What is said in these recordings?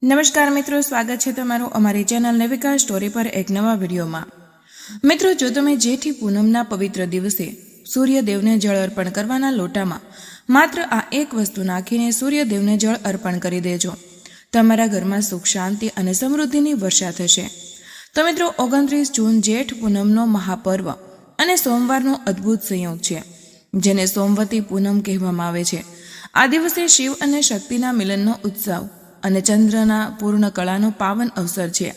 નમસ્કાર મિત્રો, સ્વાગત છે તમારું અમારી ચેનલ નેવિકા સ્ટોરી પર એક નવા વિડીયોમાં। મિત્રો, જો તમે જેઠી પૂનમના પવિત્ર દિવસે સૂર્યદેવને જળ અર્પણ કરવાના લોટામાં માત્ર આ એક વસ્તુ નાખીને સૂર્યદેવને જળ અર્પણ કરી દેજો, તમારા ઘરમાં સુખ, શાંતિ અને સમૃદ્ધિની વર્ષા થશે। તો મિત્રો, 29 જૂન જેઠ પૂનમનો મહાપર્વ અને સોમવારનો અદ્ભુત સંયોગ છે, જેને સોમવતી પૂનમ કહેવામાં આવે છે। આ દિવસે શિવ અને શક્તિના મિલનનો ઉત્સવ અને ચંદ્રના પૂર્ણ કળાનો પાવન અવસર છે।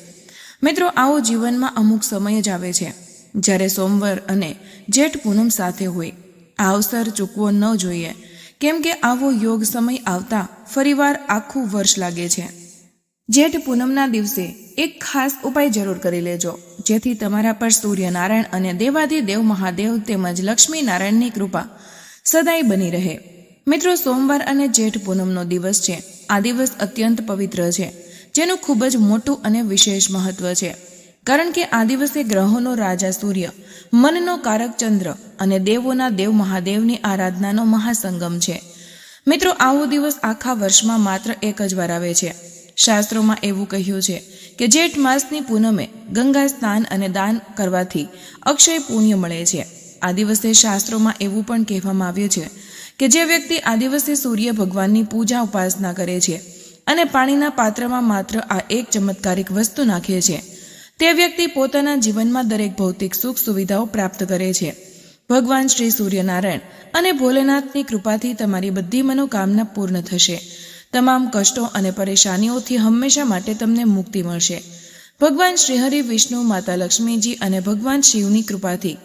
મિત્રો, આવો જીવનમાં અમુક સમય જ આવે છે જ્યારે સોમવાર અને જેઠ પૂનમ સાથે હોય। આ અવસર ચૂકવો ન જોઈએ, કેમ કે આવો યોગ સમય આવતા ફરીવાર આખું વર્ષ લાગે છે। જેઠ પૂનમના દિવસે એક ખાસ ઉપાય જરૂર કરી લેજો, જેથી તમારા પર સૂર્યનારાયણ અને દેવાધિદેવ મહાદેવ તેમજ લક્ષ્મી નારાયણની કૃપા સદાય બની રહે। મિત્રો, સોમવાર અને જેઠ પૂનમનો દિવસ છે। આ દિવસ અત્યંત પવિત્ર છે, જેનું ખૂબ જ મોટું અને વિશેષ મહત્વ છે, કારણ કે આ દિવસે ગ્રહોનો રાજા સૂર્ય, મનનો કારક ચંદ્ર અને દેવોના દેવ મહાદેવની આરાધનાનો મહાસંગમ છે। મિત્રો, આવો દિવસ આખા વર્ષમાં માત્ર એક જ વાર આવે છે। શાસ્ત્રોમાં એવું કહ્યું છે કે જેઠ માસની પૂનમે ગંગા સ્નાન અને દાન કરવાથી અક્ષય પુણ્ય મળે છે। આ દિવસે શાસ્ત્રોમાં એવું પણ કહેવામાં આવ્યું છે કે જે વ્યક્તિ આ દિવસે સૂર્ય ભગવાનની પૂજા ઉપાસના કરે છે અને પાણીના પાત્રમાં માત્ર આ એક ચમત્કારિક વસ્તુ નાખે છે, તે વ્યક્તિ પોતાના જીવનમાં દરેક ભૌતિક સુખ સુવિધાઓ પ્રાપ્ત કરે છે। ભગવાન શ્રી સૂર્યનારાયણ અને ભોલેનાથની કૃપાથી તમારી બધી મનોકામના પૂર્ણ થશે। તમામ કષ્ટો અને પરેશાનીઓથી હંમેશા માટે તમને મુક્તિ મળશે। ભગવાન શ્રીહરિ, વિષ્ણુ, માતા લક્ષ્મીજી અને ભગવાન શિવની કૃપાથી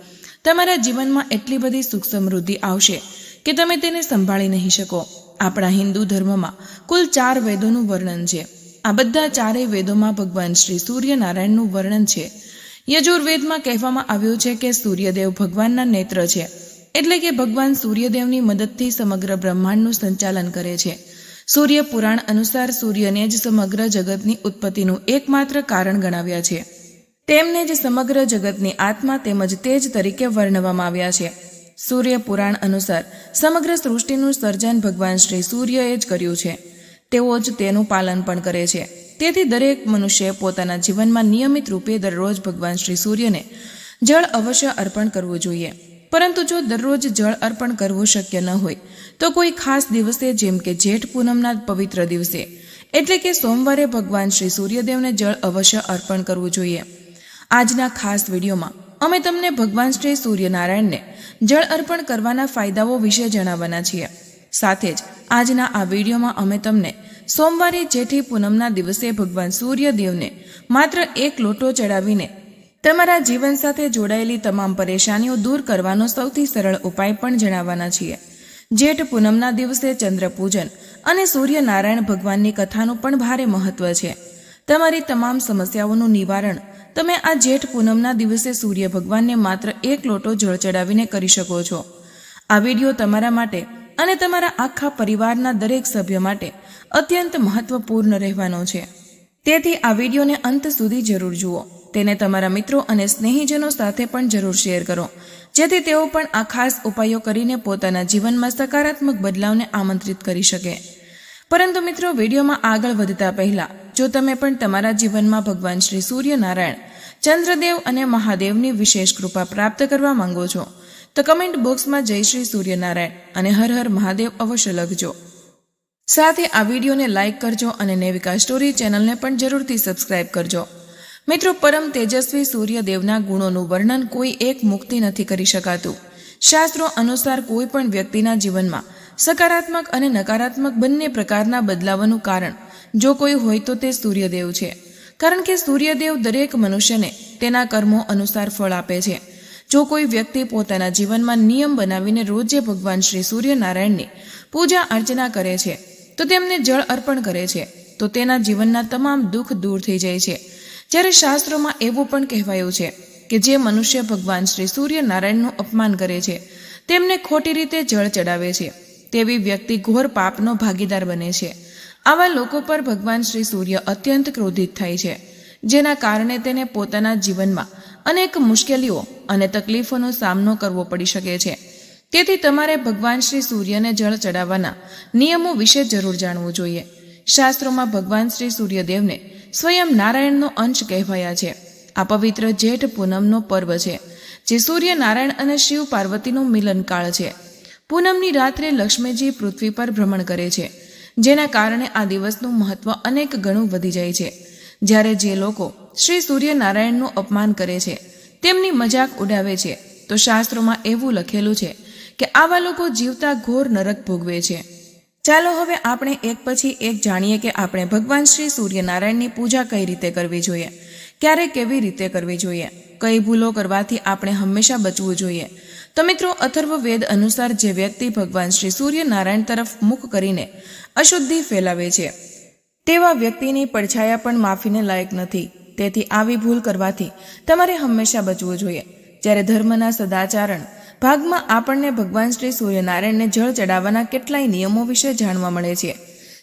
તમારા જીવનમાં એટલી બધી સુખ સમૃદ્ધિ આવશે કે તમે તેને સંભાળી નહીં શકો। આપણા હિન્દુ ધર્મમાં કુલ 4 વેદોનું વર્ણન છે। આ બધા 4 વેદોમાં ભગવાન શ્રી સૂર્યનારાયણનું વર્ણન છે। યજુર્વેદમાં કહેવામાં આવ્યું છે કે સૂર્યદેવ ભગવાનના નેત્ર છે, એટલે કે ભગવાન સૂર્યદેવની મદદથી સમગ્ર બ્રહ્માંડનું સંચાલન કરે છે। સૂર્ય પુરાણ અનુસાર સૂર્યને જ સમગ્ર જગતની ઉત્પત્તિનું એકમાત્ર કારણ ગણાવ્યા છે। તેમને જ સમગ્ર જગતની આત્મા તેમજ તેજ તરીકે વર્ણવવામાં આવ્યા છે। સૂર્ય પુરાણ અનુસાર સમગ્ર સૃષ્ટિનું સર્જન ભગવાન શ્રી સૂર્યએ જ કર્યું છે, તેઓ જ તેનું પાલન પણ કરે છે। તેથી દરેક મનુષ્ય પોતાના જીવનમાં નિયમિત રૂપે દરરોજ ભગવાન શ્રી સૂર્યને જળ અવશ્ય અર્પણ કરવું જોઈએ। પરંતુ જો દરરોજ જળ અર્પણ કરવું શક્ય ન હોય તો કોઈ ખાસ દિવસે, જેમ કે જેઠ પૂનમના પવિત્ર દિવસે એટલે કે સોમવારે ભગવાન શ્રી સૂર્યદેવને જળ અવશ્ય અર્પણ કરવું જોઈએ। આજના ખાસ વિડીયોમાં અમે તમને ભગવાન શ્રી સૂર્યનારાયણને જળ અર્પણ કરવાના ફાયદાઓ વિશે જણાવવાના છીએ। સાથે જ આજના આ વિડીયોમાં અમે તમને સોમવારે જેઠી પૂનમના દિવસે ભગવાન સૂર્યદેવને માત્ર એક લોટો ચડાવીને તમારા જીવન સાથે જોડાયેલી તમામ પરેશાનીઓ દૂર કરવાનો સૌથી સરળ ઉપાય પણ જણાવવાના છીએ। જેઠ પૂનમના દિવસે ચંદ્ર પૂજન અને સૂર્યનારાયણ ભગવાનની કથાનું પણ ભારે મહત્વ છે। તમારી તમામ સમસ્યાઓનું નિવારણ તમે આ જેઠ પૂનમના દિવસે સૂર્ય ભગવાનને માત્ર એક લોટો જળ ચડાવીને કરી શકો છો। આ વિડીયો તમારા માટે અને તમારા આખા પરિવારના દરેક સભ્ય માટે અત્યંત મહત્વપૂર્ણ રહેવાનો છે, તેથી આ વિડીયોને અંત સુધી જરૂર જુઓ। તેને તમારા મિત્રો અને સ્નેહીજનો સાથે પણ જરૂર શેર કરો, જેથી તેઓ પણ આ ખાસ ઉપાયો કરીને પોતાના જીવનમાં સકારાત્મક બદલાવને આમંત્રિત કરી શકે। પરંતુ મિત્રો, વિડીયોમાં આગળ વધતા પહેલા જો તમે પણ તમારા જીવનમાં ભગવાન શ્રી સૂર્યનારાયણ, ચંદ્રદેવ અને મહાદેવની વિશેષ કૃપા પ્રાપ્ત કરવા માંગો છો તો કમેન્ટ બોક્સમાં જય શ્રી સૂર્યનારાયણ અને હર હર મહાદેવ અવશ્ય લખજો। સાથે આ વિડીયોને લાઇક કરજો અને નેવિકા સ્ટોરી ચેનલને પણ જરૂરથી સબસ્ક્રાઇબ કરજો। મિત્રો, પરમ તેજસ્વી સૂર્યદેવના ગુણોનું વર્ણન કોઈ એક મુક્તિ નથી કરી શકાતું। શાસ્ત્રો અનુસાર કોઈ પણ વ્યક્તિના જીવનમાં સકારાત્મક અને નકારાત્મક બંને પ્રકારના બદલાવનું કારણ જો કોઈ હોય તો તે સૂર્યદેવ છે, કારણ કે સૂર્યદેવ દરેક મનુષ્યને તેના કર્મો અનુસાર ફળ આપે છે। જો કોઈ વ્યક્તિ પોતાના જીવનમાં નિયમ બનાવીને રોજે ભગવાન શ્રી સૂર્યનારાયણની પૂજા અર્ચના કરે છે, તો તેમને જળ અર્પણ કરે છે, તો તેના જીવનના તમામ દુઃખ દૂર થઈ જાય છે। જ્યારે શાસ્ત્રોમાં એવું પણ કહેવાયું છે કે જે મનુષ્ય ભગવાન શ્રી સૂર્યનારાયણનું અપમાન કરે છે, તેમને ખોટી રીતે જળ ચડાવે છે, તેવી વ્યક્તિ ઘોર પાપનો ભાગીદાર બને છે। આવા લોકો પર ભગવાન શ્રી સૂર્ય અત્યંત ક્રોધિત થાય છે, જેના કારણે તેને પોતાના જીવનમાં અનેક મુશ્કેલીઓ અને તકલીફોનો સામનો કરવો પડી શકે છે। તેથી તમારે ભગવાન શ્રી સૂર્યને જળ ચડાવવાના નિયમો વિશે જરૂર જાણવું જોઈએ, શાસ્ત્રોમાં ભગવાન શ્રી સૂર્યદેવને સ્વયં નારાયણનો અંશ કહેવાયા છે. આ પવિત્ર જેઠ પૂનમનો પર્વ છે, જે સૂર્ય નારાયણ અને શિવ પાર્વતીનું મિલનકાળ છે. પૂનમની રાત્રે લક્ષ્મીજી પૃથ્વી પર ભ્રમણ કરે છે, જેના કારણે આ દિવસનું મહત્વ અનેક ગણું વધી જાય છે. જ્યારે જે લોકો શ્રી સૂર્યનારાયણનું અપમાન કરે છે, તેમની મજાક ઉડાવે છે, તો શાસ્ત્રોમાં એવું લખેલું છે કે આવા લોકો જીવતા ઘોર નરક ભોગવે છે. ચાલો હવે આપણે એક પછી એક જાણીએ કે આપણે ભગવાન શ્રી સૂર્યનારાયણની પૂજા કઈ રીતે કરવી જોઈએ, ક્યારે કેવી રીતે કરવી જોઈએ, કઈ ભૂલો કરવાથી આપણે હંમેશા બચવું જોઈએ. તો મિત્રો, અથર્વવેદ અનુસાર જે વ્યક્તિ ભગવાન શ્રી સૂર્યનારાયણ તરફ મુખ કરીને અશુદ્ધિ ફેલાવે છે, તેવા વ્યક્તિની પડછાયા પણ માફીને લાયક નથી. તેથી આવી ભૂલ કરવાથી તમારે હંમેશા બચવું જોઈએ. જ્યારે ધર્મના સદાચરણ ભાગમાં આપણને ભગવાન શ્રી સૂર્યનારાયણને જળ ચડાવવાના કેટલાય નિયમો વિશે જાણવા મળે છે,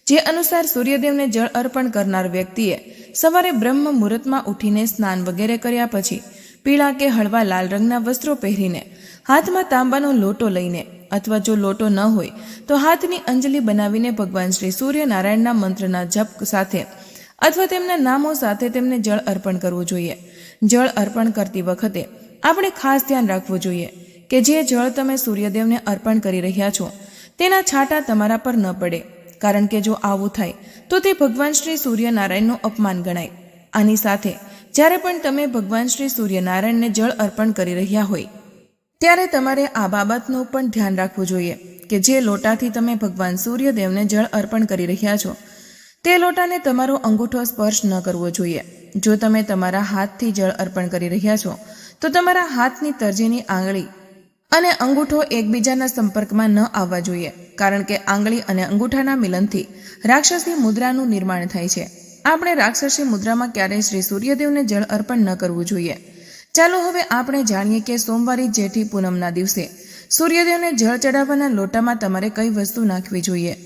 જે અનુસાર સૂર્યદેવને જળ અર્પણ કરનાર વ્યક્તિએ સવારે બ્રહ્મ મુહૂર્તમાં ઉઠીને સ્નાન વગેરે કર્યા પછી પીળા કે હળવા લાલ રંગના વસ્ત્રો પહેરીને હાથમાં તાંબાનો લોટો લઈને, અથવા જો લોટો ન હોય તો હાથની અંજલિ બનાવીને ભગવાન શ્રી સૂર્યનારાયણના મંત્રના જપ સાથે અથવા તેમના નામો સાથે તેમને જળ અર્પણ કરવું જોઈએ. જળ અર્પણ કરતી વખતે આપણે ખાસ ધ્યાન રાખવું જોઈએ કે જે જળ તમે સૂર્યદેવને અર્પણ કરી રહ્યા છો તેના છાંટા તમારા પર ન પડે, કારણ કે જો આવું થાય તો તે ભગવાન શ્રી સૂર્યનારાયણનું અપમાન ગણાય. આની સાથે જ્યારે પણ તમે ભગવાન શ્રી સૂર્યનારાયણને જળ અર્પણ કરી રહ્યા હોય ત્યારે તમારે આ બાબતનું પણ ધ્યાન રાખવું જોઈએ કે જે લોટાથી તમે ભગવાન સૂર્યદેવને જળ અર્પણ કરી રહ્યા છો તે લોટાને તમારો અંગૂઠો સ્પર્શ ન કરવો જોઈએ. જો તમે તમારા હાથથી જળ અર્પણ કરી રહ્યા છો તો તમારા હાથની તર્જનીની આંગળી અને અંગૂઠો એકબીજાના સંપર્કમાં ન આવવા જોઈએ, કારણ કે આંગળી અને અંગૂઠાના મિલનથી રાક્ષસી મુદ્રાનું નિર્માણ થાય છે. આપણે રાક્ષસી મુદ્રામાં ક્યારેય શ્રી સૂર્યદેવને જળ અર્પણ ન કરવું જોઈએ. ચાલો હવે આપણે જાણીએ કે સોમવારી જેઠી પૂનમના દિવસે સૂર્યદેવને જળ ચડાવવાના લોટામાં તમારે કઈ વસ્તુ નાખવી જોઈએ,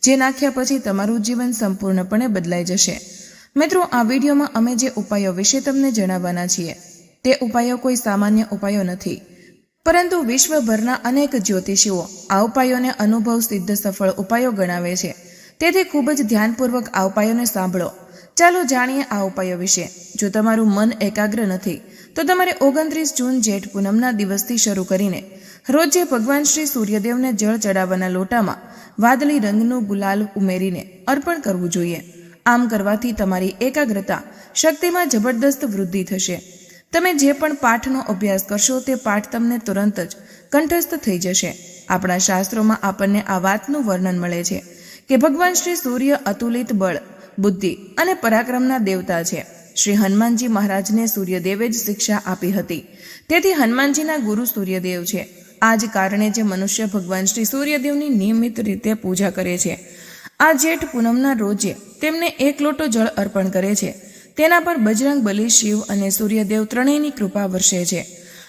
જે નાખ્યા પછી તમારું જીવન સંપૂર્ણપણે બદલાઈ જશે. મિત્રો, આ વિડીયોમાં અમે જે ઉપાયો વિશે તમને જણાવવાના છીએ તે ઉપાયો કોઈ સામાન્ય ઉપાયો નથી, પરંતુ વિશ્વભરના અનેક જ્યોતિષીઓ આ ઉપાયોને અનુભવ સિદ્ધ સફળ ઉપાયો ગણાવે છે. તેથી ખૂબ જ ધ્યાનપૂર્વક આ ઉપાયોને સાંભળો. ચાલો જાણીએ આ ઉપાયો વિશે. જો તમારું મન એકાગ્ર નથી તો તમારે 29 જૂન જેઠ પૂનમના દિવસથી શરૂ કરીને રોજે ભગવાન શ્રી સૂર્યદેવને જળ ચડાવવાના લોટામાં વાદળી રંગનું ગુલાલ ઉમેરીને અર્પણ કરવું જોઈએ. આમ કરવાથી તમારી એકાગ્રતા શક્તિમાં જબરદસ્ત વૃદ્ધિ થશે. તમે જે પણ પાઠનો અભ્યાસ કરશો તે પાઠ તમને તુરંત જ કંઠસ્થ થઈ જશે. આપણા શાસ્ત્રોમાં આપણને આ વાતનું વર્ણન મળે છે કે ભગવાન શ્રી સૂર્ય અતુલિત બળ, બુદ્ધિ અને પરાક્રમના દેવતા છે. શ્રી હનુમાનજી મહારાજને સૂર્યદેવે જ શિક્ષા આપી હતી, તેથી હનુમાનજીના ગુરુ સૂર્યદેવ છે. આ જ કારણે જે મનુષ્ય ભગવાન શ્રી સૂર્યદેવની નિયમિત રીતે પૂજા કરે છે, આ જેઠ પૂનમના રોજે તેમને 1 લોટો જળ અર્પણ કરે છે, તેના પર બજરંગ બલી, શિવ અને સૂર્યદેવ ત્રણેયની કૃપા વરસે છે.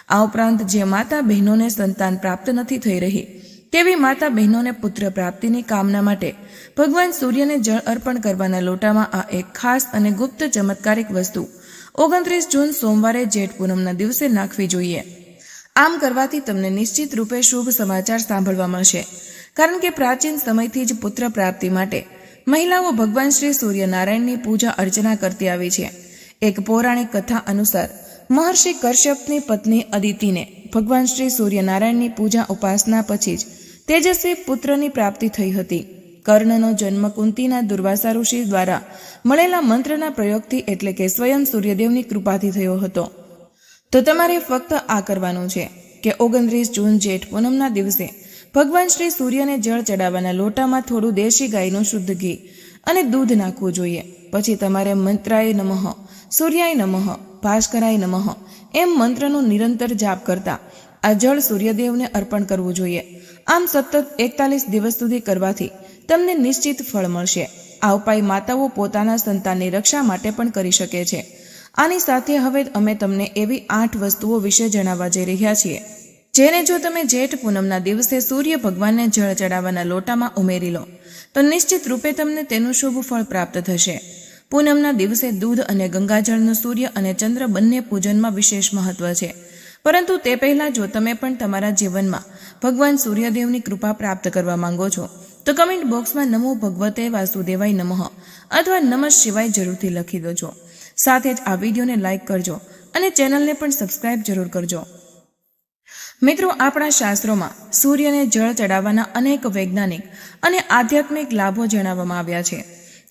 આ ઉપરાંત જે માતા બહેનોને સંતાન પ્રાપ્ત નથી થઈ રહી તેવી માતા બહેનોને પુત્ર પ્રાપ્તિની કામના માટે ભગવાન સૂર્યને જળ અર્પણ કરવાના લોટામાં આ એક ખાસ અને ગુપ્ત ચમત્કારિક વસ્તુ 29 જૂન સોમવારે જેઠ પૂનમના દિવસે નાખવી જોઈએ. આમ કરવાથી તમને નિશ્ચિત રૂપે શુભ સમાચાર સાંભળવા મળશે, કારણ કે પ્રાચીન સમયથી જ પુત્ર પ્રાપ્તિ માટે મહિલાઓ ભગવાન શ્રી સૂર્યનારાયણની પૂજા અર્ચના કરતી આવી છે. એક પૌરાણિક કથા અનુસાર મહર્ષિ કશ્યપની પત્ની અદિતિને ભગવાન શ્રી સૂર્યનારાયણની પૂજા ઉપાસના પછી જ તેજસ્વી પુત્રની પ્રાપ્તિ થઈ હતી. કર્ણનો જન્મ કુંતીના દુર્વાસા ઋષિ દ્વારા મળેલા મંત્રના પ્રયોગથી, એટલે કે સ્વયં સૂર્યદેવની કૃપાથી થયો હતો. તો તમારે ફક્ત આ કરવાનું છે કે 29 જૂન જેઠ પૂનમના દિવસે ભગવાન શ્રી સૂર્યને જળ ચડાવવાના લોટામાં થોડું દેશી ગાયનું શુદ્ધ ઘી અને દૂધ નાખવું જોઈએ. પછી તમારે મંત્રાય નમઃ, સૂર્યાય નમઃ, ભાસ્કરાય નમઃ એમ મંત્રનો નિરંતર જાપ કરતા આ જળ સૂર્યદેવને અર્પણ કરવું જોઈએ. આમ સતત 41 દિવસ સુધી કરવાથી તમને નિશ્ચિત ફળ મળશે. આ ઉપાય માતાઓ પોતાના સંતાનની રક્ષા માટે પણ કરી શકે છે. આની સાથે હવે અમે તમને એવી 8 વસ્તુઓ વિશે જણાવવા જઈ રહ્યા છીએ, જેને જો તમે જેઠ પૂનમના દિવસે સૂર્ય ભગવાનને જળ ચડાવવાના લોટામાં ઉમેરી લો તો નિશ્ચિત રૂપે તમને તેનું શુભ ફળ પ્રાપ્ત થશે. પૂનમના દિવસે દૂધ અને ગંગાજળનું સૂર્ય અને ચંદ્ર બંને પૂજનમાં વિશેષ મહત્વ છે. પરંતુ તે પહેલાં જો તમે પણ તમારા જીવનમાં ભગવાન સૂર્યદેવની કૃપા પ્રાપ્ત કરવા માંગો છો તો તો કમેન્ટ બોક્સમાં નમો ભગવતે વાસુદેવાય નમઃ અથવા નમઃ શિવાય જરૂરથી લખી દેજો. સાથે જ આ વિડીયોને લાઇક કરજો અને ચેનલને પણ સબસ્ક્રાઇબ જરૂર કરજો. મિત્રો, આપણા શાસ્ત્રોમાં સૂર્યને જળ ચડાવવાના અનેક વૈજ્ઞાનિક અને આધ્યાત્મિક લાભો જણાવવામાં આવ્યા છે,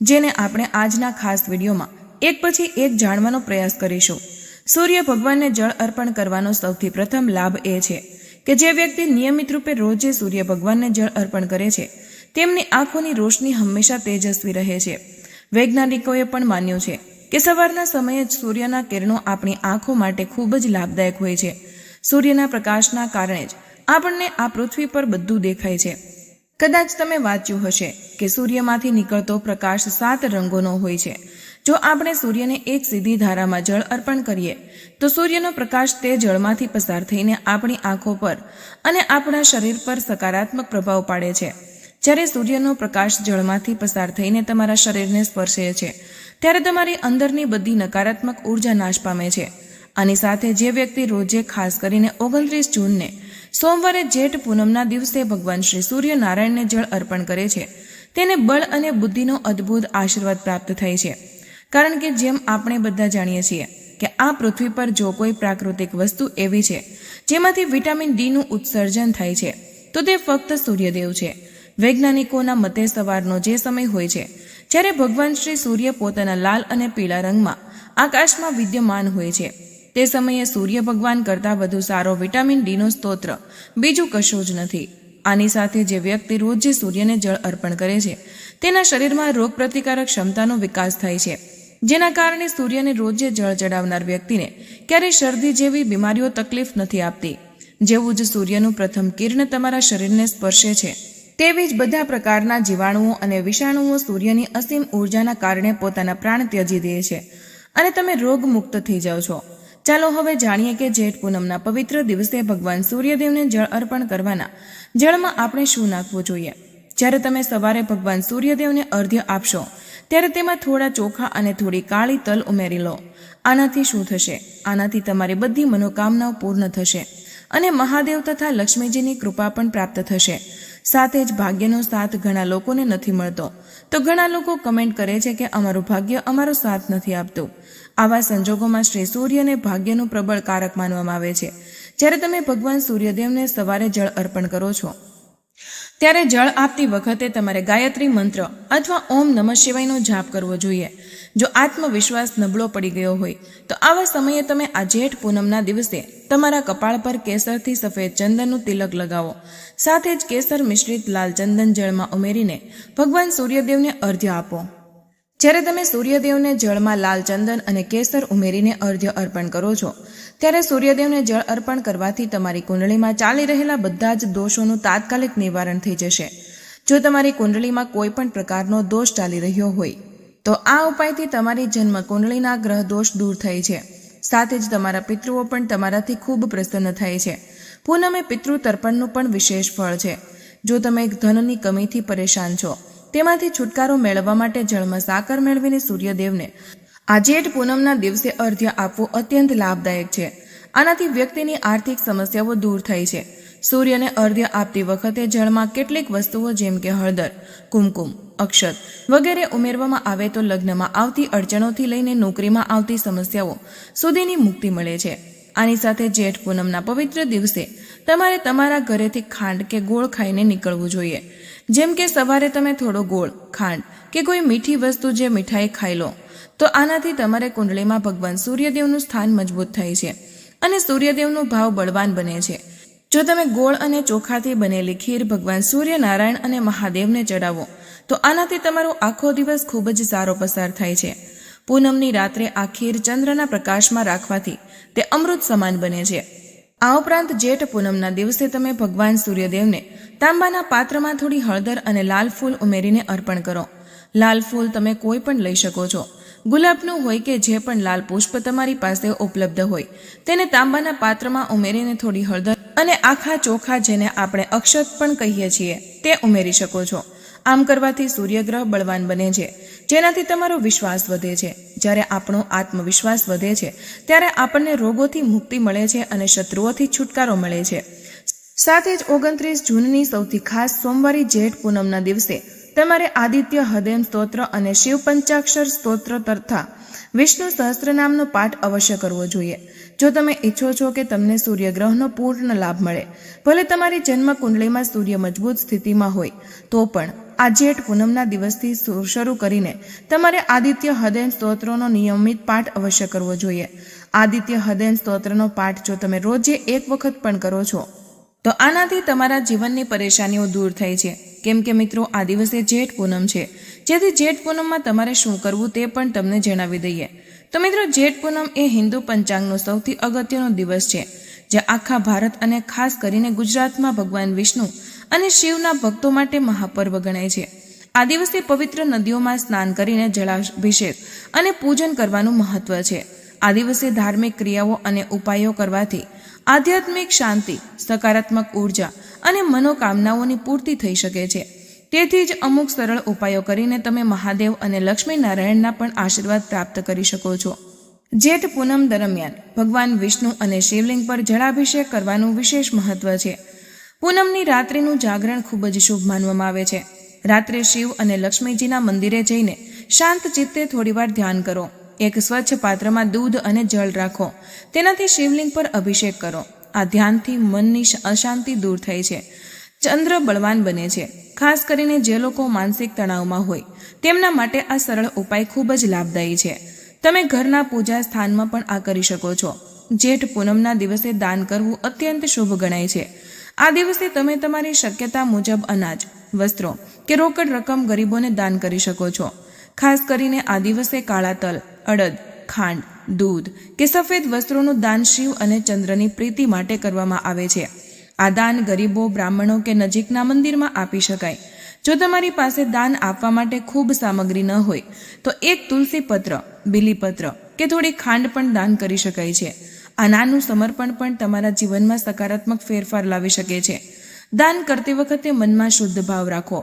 જેને આપણે આજના ખાસ વિડીયોમાં એક પછી એક જાણવાનો પ્રયાસ કરીશું. સૂર્ય ભગવાનને જળ અર્પણ કરવાનો સૌથી પ્રથમ લાભ એ છે કે જે વ્યક્તિ નિયમિત રૂપે રોજે સૂર્ય ભગવાનને જળ અર્પણ કરે છે તેમની આંખોની રોશની હંમેશા તેજસ્વી રહે છે. વૈજ્ઞાનિકોએ પણ માન્યું છે કે સવારના સમયે જ સૂર્યના કિરણો આપણી આંખો માટે ખૂબ જ લાભદાયક હોય છે. સૂર્યના પ્રકાશના કારણે જ આપણને આ પૃથ્વી પર બધું દેખાય છે. કદાચ તમે વાંચ્યું હશે કે સૂર્યમાંથી નીકળતો પ્રકાશ 7 રંગોનો હોય છે. જો આપણે સૂર્યને એક સીધી ધારામાં જળ અર્પણ કરીએ તો સૂર્યનો પ્રકાશ તે જળમાંથી પસાર થઈને આપણી આંખો પર અને આપણા શરીર પર સકારાત્મક પ્રભાવ પાડે છે. જ્યારે સૂર્યનો પ્રકાશ જળમાંથી પસાર થઈને તમારા શરીરને સ્પર્શે છે ત્યારે તમારી અંદરની બધી નકારાત્મક ઉર્જા નાશ પામે છે. આની સાથે જે વ્યક્તિ રોજે ખાસ કરીને 29 જૂનને સોમવારે જેઠ પૂનમના દિવસે ભગવાન શ્રી સૂર્યનારાયણને જળ અર્પણ કરે છે તેને બળ અને બુદ્ધિનો અદ્ભુત આશીર્વાદ પ્રાપ્ત થાય છે. કારણ કે જેમ આપણે બધા જાણીએ છીએ કે આ પૃથ્વી પર જો કોઈ પ્રાકૃતિક વસ્તુ એવી છે જેમાંથી વિટામિન ડીનું ઉત્સર્જન થાય છે તો તે ફક્ત સૂર્યદેવ છે. વૈજ્ઞાનિકોના મતે સવારનો જે સમય હોય છે જ્યારે ભગવાન શ્રી સૂર્ય પોતાના લાલ અને પીળા રંગમાં આકાશમાં વિદ્યમાન હોય છે તે સમયે સૂર્ય ભગવાન કરતાં વધુ સારો વિટામિન ડીનો સ્ત્રોત બીજું કશું જ નથી. આની સાથે જે વ્યક્તિ રોજ સૂર્યને જળ અર્પણ કરે છે તેના શરીરમાં રોગપ્રતિકારક ક્ષમતાનો વિકાસ થાય છે, જેના કારણે સૂર્યને રોજે જળ ચડાવનાર વ્યક્તિને ક્યારેય શરદી જેવી બીમારીઓ તકલીફ નથી આપતી. જેવું જ સૂર્યનું પ્રથમ કિરણ તમારા શરીરને સ્પર્શે છે તેવી જ બધા પ્રકારના જીવાણુઓ અને વિષાણુઓ સૂર્યની અસીમ ઉર્જાના કારણે પોતાના પ્રાણ ત્યજી દે છે અને તમે રોગમુક્ત થઈ જાઓ છો. ચાલો હવે જાણીએ કે જેઠ પૂનમના પવિત્ર દિવસે ભગવાન સૂર્યદેવને જળ અર્પણ કરવાના જળમાં આપણે શું નાખવું જોઈએ. જ્યારે તમે સવારે ભગવાન સૂર્યદેવને અર્ઘ્ય આપશો ત્યારે તેમાં થોડા ચોખા અને થોડી કાળી તલ ઉમેરી લો. આનાથી શું થશે? આનાથી તમારી બધી મનોકામનાઓ પૂર્ણ થશે અને મહાદેવ તથા લક્ષ્મીજીની કૃપા પણ પ્રાપ્ત થશે. સાથે જ ભાગ્યનો સાથ ઘણા લોકોને નથી મળતો, તો ઘણા લોકો કમેન્ટ કરે છે કે અમારું ભાગ્ય અમારો સાથ નથી આપતું. આવા સંજોગોમાં શ્રી સૂર્યને ભાગ્યનું પ્રબળ કારક માનવામાં આવે છે. જ્યારે તમે ભગવાન સૂર્યદેવને સવારે જળ અર્પણ કરો છો ત્યારે જળ આપતી વખતે તમારે ગાયત્રી મંત્ર અથવા ઓમ નમઃ શિવાયનો જાપ કરવો જોઈએ. જો આત્મવિશ્વાસ નબળો પડી ગયો હોય તો આવા સમયે તમે આ જેઠ પૂનમના દિવસે તમારા કપાળ પર કેસરથી સફેદ ચંદનનું તિલક લગાવો. સાથે જ કેસર મિશ્રિત લાલ ચંદન જળમાં ઉમેરીને ભગવાન સૂર્યદેવને અર્ઘ્ય આપો. જ્યારે તમે સૂર્યદેવને જળમાં લાલ ચંદન અને કેસર ઉમેરીને અર્ઘ્ય અર્પણ કરો છો ત્યારે સૂર્યદેવને જળ અર્પણ કરવાથી તમારી કુંડળીમાં ચાલી રહેલા બધા જ દોષોનું તાત્કાલિક નિવારણ થઈ જશે. જો તમારી કુંડળીમાં કોઈ પણ પ્રકારનો દોષ ચાલી રહ્યો હોય તો આ ઉપાયથી તમારી જન્મ કુંડળીના ગ્રહ દોષ દૂર થાય છે. સાથે જ તમારા પિતૃઓ પણ તમારાથી ખૂબ પ્રસન્ન થાય છે. પૂનમે પિતૃ તર્પણનું પણ વિશેષ ફળ છે. જો તમે ધનની કમીથી પરેશાન છો તેમાંથી છુટકારો મેળવવા માટે જળમાં સાકર મેળવીને સૂર્યદેવને આ જેઠ પૂનમના દિવસે અર્ઘ્ય આપવું અત્યંત લાભદાયક છે. આનાથી વ્યક્તિની આર્થિક સમસ્યાઓ દૂર થાય છે. સૂર્યને અર્ઘ્ય આપતી વખતે જળમાં કેટલીક વસ્તુઓ જેમ કે હળદર, કુમકુમ, અક્ષત વગેરે ઉમેરવામાં આવે તો લગ્નમાં આવતી અડચણોથી લઈને નોકરીમાં આવતી સમસ્યાઓ સુધીની મુક્તિ મળે છે. આની સાથે જેઠ પૂનમના પવિત્ર દિવસે તમારે તમારા ઘરેથી ખાંડ કે ગોળ ખાઈને નીકળવું જોઈએ. જેમ કે સવારે તમે થોડો ગોળ, ખાંડ કે કોઈ મીઠી વસ્તુ જે મીઠાઈ ખાઈ લો તો આનાથી તમારે કુંડળીમાં ભગવાન સૂર્યદેવનું સ્થાન મજબૂત થાય છે અને સૂર્યદેવનો ભાવ બળવાન બને છે. જો તમે ગોળ અને ચોખાથી બનેલી ખીર ભગવાન સૂર્યનારાયણ અને મહાદેવને ચડાવો તો આનાથી તમારો આખો દિવસ ખૂબ જ સારો પસાર થાય છે. પૂનમની રાત્રે આ ખીર ચંદ્રના પ્રકાશમાં રાખવાથી તે અમૃત સમાન બને છે. આ ઉપરાંત જેઠ પૂનમના દિવસે તમે ભગવાન સૂર્યદેવને તાંબાના પાત્રમાં થોડી હળદર અને લાલ ફૂલ ઉમેરીને અર્પણ કરો. લાલ ફૂલ તમે કોઈ પણ લઈ શકો છો. ગુલાબનું હોય કે જે પણ લાલ પુષ્પ તમારી પાસે ઉપલબ્ધ હોય તેને તાંબાના પાત્રમાં ઉમેરીને થોડી હળદર અને આખા ચોખા જેને આપણે અક્ષત પણ કહીએ છીએ તે ઉમેરી શકો છો. આમ કરવાથી સૂર્યગ્રહ બળવાન બને છે, જેનાથી તમારો વિશ્વાસ વધે છે. જ્યારે આપણો આત્મવિશ્વાસ વધે છે ત્યારે આપણને રોગોથી મુક્તિ મળે છે અને શત્રુઓથી છુટકારો મળે છે. સાથે જ 29 જૂનની સૌથી ખાસ સોમવારે જેઠ પૂનમના દિવસે તમારે આદિત્ય હૃદય સ્તોત્ર અને શિવ પંચાક્ષર સ્તોત્ર તથા વિષ્ણુ સહસ્ત્રનામનો પાઠ અવશ્ય કરવો જોઈએ. જો તમે ઈચ્છો છો કે તમને સૂર્યગ્રહનો પૂર્ણ લાભ મળે, ભલે તમારી જન્મ કુંડળીમાં સૂર્ય મજબૂત સ્થિતિમાં હોય તો પણ આ જેઠ પૂનમના દિવસથી શરૂ કરીને તમારે આદિત્ય હૃદય સ્તોત્રનો નિયમિત પાઠ અવશ્ય કરવો જોઈએ. આદિત્ય હૃદય સ્તોત્રનો પાઠ જો તમે રોજે એક વખત પણ કરો છો તો આનાથી તમારા જીવનની પરેશાનીઓ દૂર થાય છે. કેમ કે મિત્રો, આ દિવસે જેઠ પૂનમ છે, જેથી જેઠ પૂનમમાં તમારે શું કરવું તે પણ તમને જણાવી દઈએ. તો મિત્રો, જેઠ પૂનમ એ હિન્દુ પંચાંગનો સૌથી અગત્યનો દિવસ છે, જે આખા ભારત અને ખાસ કરીને ગુજરાતમાં ભગવાન વિષ્ણુ અને શિવના ભક્તો માટે મહાપર્વ ગણાય છે. આ દિવસે પવિત્ર નદીઓમાં સ્નાન કરીને જળાભિષેક અને પૂજન કરવાનું મહત્વ છે. આ દિવસે ધાર્મિક ક્રિયાઓ અને ઉપાયો કરવાથી આધ્યાત્મિક શાંતિ, સકારાત્મક ઉર્જા અને મનોકામનાઓની પૂર્તિ થઈ શકે છે. તેથી જ અમુક સરળ ઉપાયો કરીને તમે મહાદેવ અને લક્ષ્મી નારાયણના પણ આશીર્વાદ પ્રાપ્ત કરી શકો છો. જેઠ પૂનમ દરમિયાન ભગવાન વિષ્ણુ અને શિવલિંગ પર જળાભિષેક કરવાનું વિશેષ મહત્વ છે. પૂનમની રાત્રિનું જાગરણ ખૂબ જ શુભ માનવામાં આવે છે. રાત્રે શિવ અને લક્ષ્મીજીના મંદિરે જઈને શાંત ચિત્તે થોડીવાર ધ્યાન કરો. એક સ્વચ્છ પાત્રમાં દૂધ અને જળ રાખો, તેનાથી શિવલિંગ પર અભિષેક કરો. આ ધ્યાનથી મનની અશાંતિ દૂર થાય છે, ચંદ્ર બળવાન બને છે. ખાસ કરીને જે લોકો માનસિક તણાવમાં હોય તેમના માટે આ સરળ ઉપાય ખૂબ જ લાભદાયી છે. તમે ઘરના પૂજા સ્થાનમાં પણ આ કરી શકો છો. જેઠ પૂનમના દિવસે દાન કરવું અત્યંત શુભ ગણાય છે. આ દિવસે તમે તમારી શક્યતા મુજબ અનાજ, વસ્ત્રો કે રોકડ રકમ ગરીબોને દાન કરી શકો છો. ખાસ કરીને આ દિવસે કાળા તલ, અડદ, ખાંડ, દૂધ કે સફેદ વસ્ત્રોનું દાન શિવ અને ચંદ્રની પ્રીતિ માટે કરવામાં આવે છે. આ દાન ગરીબો, બ્રાહ્મણો કે નજીકના મંદિરમાં આપી શકાય. જો તમારી પાસે દાન આપવા માટે ખૂબ સામગ્રી ન હોય તો એક તુલસી પત્ર, બીલીપત્ર કે થોડી ખાંડ પણ દાન કરી શકાય છે. આ નાનું સમર્પણ પણ તમારા જીવનમાં સકારાત્મક ફેરફાર લાવી શકે છે. દાન કરતી વખતે મનમાં શુદ્ધ ભાવ રાખો.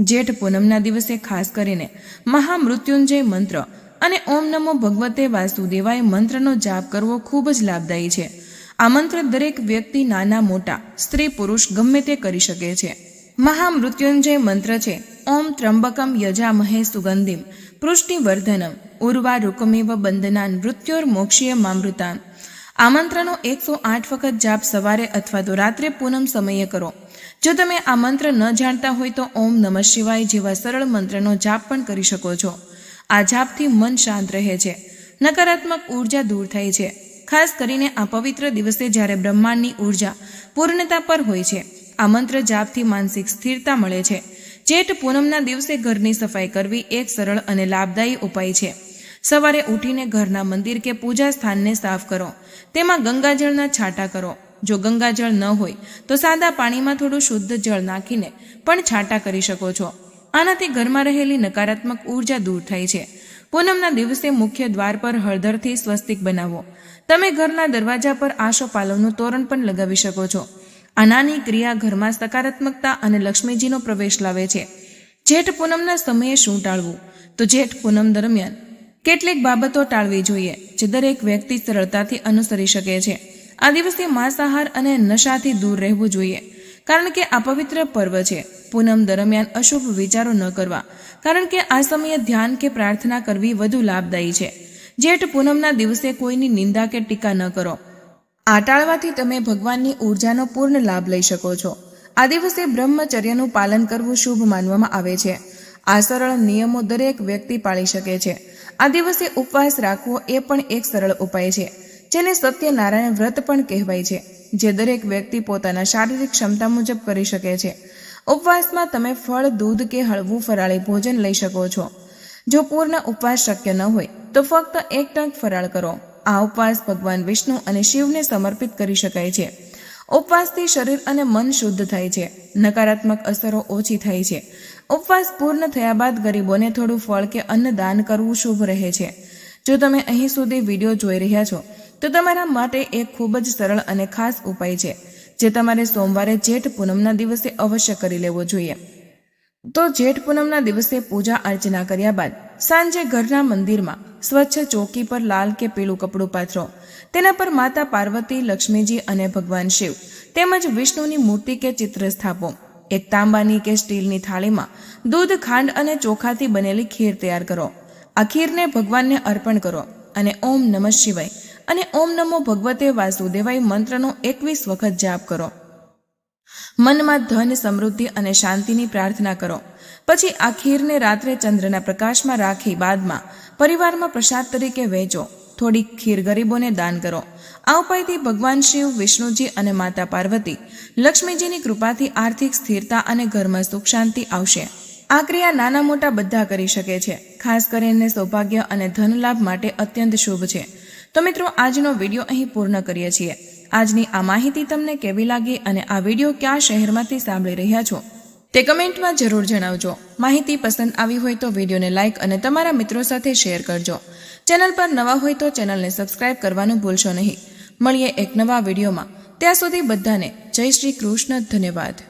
જેઠ પૂનમના દિવસે ખાસ કરીને મહામૃત્યુંજય મંત્ર અને ઓમ નમો ભગવતે વાસુદેવાય મંત્રનો જાપ કરવો ખૂબ જ લાભદાયી છે. આ મંત્ર દરેક વ્યક્તિ, નાના મોટા, સ્ત્રી પુરુષ ગમે તે કરી શકે છે. મહામૃત્યુંજય મંત્ર છે: ઓમ ત્રંબકમ યજામહે સુગંધિમ પુષ્ટિવર્ધનમ ઉર્વા રૂકમેવ બંધનાન મૃત્યોર્મોક્ષ્ય મામૃતાન. આ મંત્રનો 108 વખત જાપ સવારે અથવા તો રાત્રે પૂનમ સમયે કરો. જો તમે આ મંત્ર ન જાણતા હોય તો ઓમ નમઃ શિવાય જેવા સરળ મંત્રનો જાપ પણ કરી શકો છો. આ જાપથી મન શાંત રહે છે, નકારાત્મક ઉર્જા દૂર થાય છે. ખાસ કરીને આ પવિત્ર દિવસે જ્યારે બ્રહ્માંડની ઉર્જા પૂર્ણતા પર હોય છે, આ મંત્ર જાપથી માનસિક સ્થિરતા મળે છે. જેઠ પૂનમના દિવસે ઘરની સફાઈ કરવી એક સરળ અને લાભદાયી ઉપાય છે. સવારે ઉઠીને ઘરના મંદિર કે પૂજા સ્થાનને સાફ કરો. તેમાં ગંગાજળના છાંટા કરો. જો ગંગાજળ ન હોય તો સાદા પાણીમાં થોડું શુદ્ધ જળ નાખીને પણ છાંટા કરી શકો છો. આનાથી ઘરમાં રહેલી નકારાત્મક ઉર્જા દૂર થાય છે. પૂનમના દિવસે મુખ્ય દ્વાર પર હળદરથી સ્વસ્તિક બનાવો. તમે ઘરના દરવાજા પર આસોપાલવનું તોરણ પણ લગાવી શકો છો. આ નાની ક્રિયા ઘરમાં સકારાત્મકતા અને લક્ષ્મીજીનો પ્રવેશ લાવે છે. જેઠ પૂનમના સમયે શું ટાળવું? તો જેઠ પૂનમ દરમિયાન કેટલીક બાબતો ટાળવી જોઈએ જે દરેક વ્યક્તિ સરળતાથી અનુસરી શકે છે. આ દિવસે માંસાહાર અને નશાથી દૂર રહેવું જોઈએ, કારણ કે આ પવિત્ર પર્વ છે. પૂનમ દરમિયાન અશુભ વિચારો ન કરવા, કારણ કે આ સમયે ધ્યાન કે પ્રાર્થના કરવી વધુ લાભદાયી છે. જેઠ પૂનમના દિવસે કોઈની નિંદા કે ટીકા ન કરો. આ ટાળવાથી તમે ભગવાનની ઉર્જાનો પૂર્ણ લાભ લઈ શકો છો. આ દિવસે બ્રહ્મચર્યનું પાલન કરવું શુભ માનવામાં આવે છે. આ સરળ નિયમો દરેક વ્યક્તિ પાળી શકે છે. આ દિવસે ઉપવાસ રાખવો એ પણ એક સરળ ઉપાય છે, જેને સત્યનારાયણ વ્રત પણ કહેવાય છે, જે દરેક વ્યક્તિ પોતાના શારીરિક ક્ષમતા મુજબ કરી શકે છે. ઉપવાસમાં તમે ફળ, દૂધ કે હળવું ફરાળી ભોજન લઈ શકો છો. જો પૂર્ણ ઉપવાસ શક્ય ન હોય તો ફક્ત એક ટંક ફરાળ કરો. આ ઉપવાસ ભગવાન વિષ્ણુ અને શિવને સમર્પિત કરી શકાય છે. ઉપવાસથી શરીર અને મન શુદ્ધ થાય છે, નકારાત્મક અસરો ઓછી થાય છે. ઉપવાસ પૂર્ણ થયા બાદ ગરીબોને થોડું ફળ કે અન્ન દાન કરવું શુભ રહે છે. જો તમે અહીં સુધી વિડીયો જોઈ રહ્યા છો તો તમારા માટે એક ખૂબ જ સરળ અને ખાસ ઉપાય છે, જે તમારે સોમવારે જેઠ પૂનમના દિવસે અવશ્ય કરી લેવો જોઈએ. તો જેઠ પૂનમના દિવસે પૂજા અર્ચના કર્યા બાદ સાંજે ઘરના મંદિરમાં સ્વચ્છ ચોકી પર લાલ કે પીળું કપડું પાથરો. તેના પર માતા પાર્વતી, લક્ષ્મીજી અને ભગવાન શિવ તેમજ વિષ્ણુની મૂર્તિ કે ચિત્ર સ્થાપો. એક તાંબાની કે સ્ટીલની થાળીમાં દૂધ, ખાંડ અને ચોખાથી બનેલી ખીર તૈયાર કરો. આ ખીરને ભગવાનને અર્પણ કરો અને ઓમ નમઃ શિવાય અને ઓમ નમો ભગવતે વાસુદેવાય મંત્રનો 21 વખત જાપ કરો. મનમાં ધન, સમૃદ્ધિ અને શાંતિની પ્રાર્થના કરો. પછી આ ખીરને રાત્રે ચંદ્રના પ્રકાશમાં રાખી બાદમાં પરિવારમાં પ્રસાદ તરીકે વહેંચો. થોડીક ખીર ગરીબોને દાન કરો. આ ઉપાયથી ભગવાન શિવ, વિષ્ણુજી અને માતા પાર્વતી, લક્ષ્મીજીની કૃપાથી આર્થિક સ્થિરતા અને ઘરમાં સુખ શાંતિ આવશે. આ ક્રિયા નાના મોટા બધા કરી શકે છે. ખાસ કરીને સૌભાગ્ય અને ધન લાભ માટે અત્યંત શુભ છે. તો મિત્રો, આજનો વિડીયો અહીં પૂર્ણ કરીએ છીએ. આજની આ માહિતી તમને કેવી લાગી અને આ વિડીયો કયા શહેરમાંથી સાંભળી રહ્યા છો તે કમેન્ટમાં જરૂર જણાવજો. માહિતી પસંદ આવી હોય તો વિડીયોને લાઇક અને તમારા મિત્રો સાથે શેર કરજો. ચેનલ પર નવા હોય તો ચેનલને સબસ્ક્રાઇબ કરવાનું ભૂલશો નહીં. મળીએ એક નવા વિડીયોમાં. ત્યાં સુધી બધાને જય શ્રી કૃષ્ણ. ધન્યવાદ.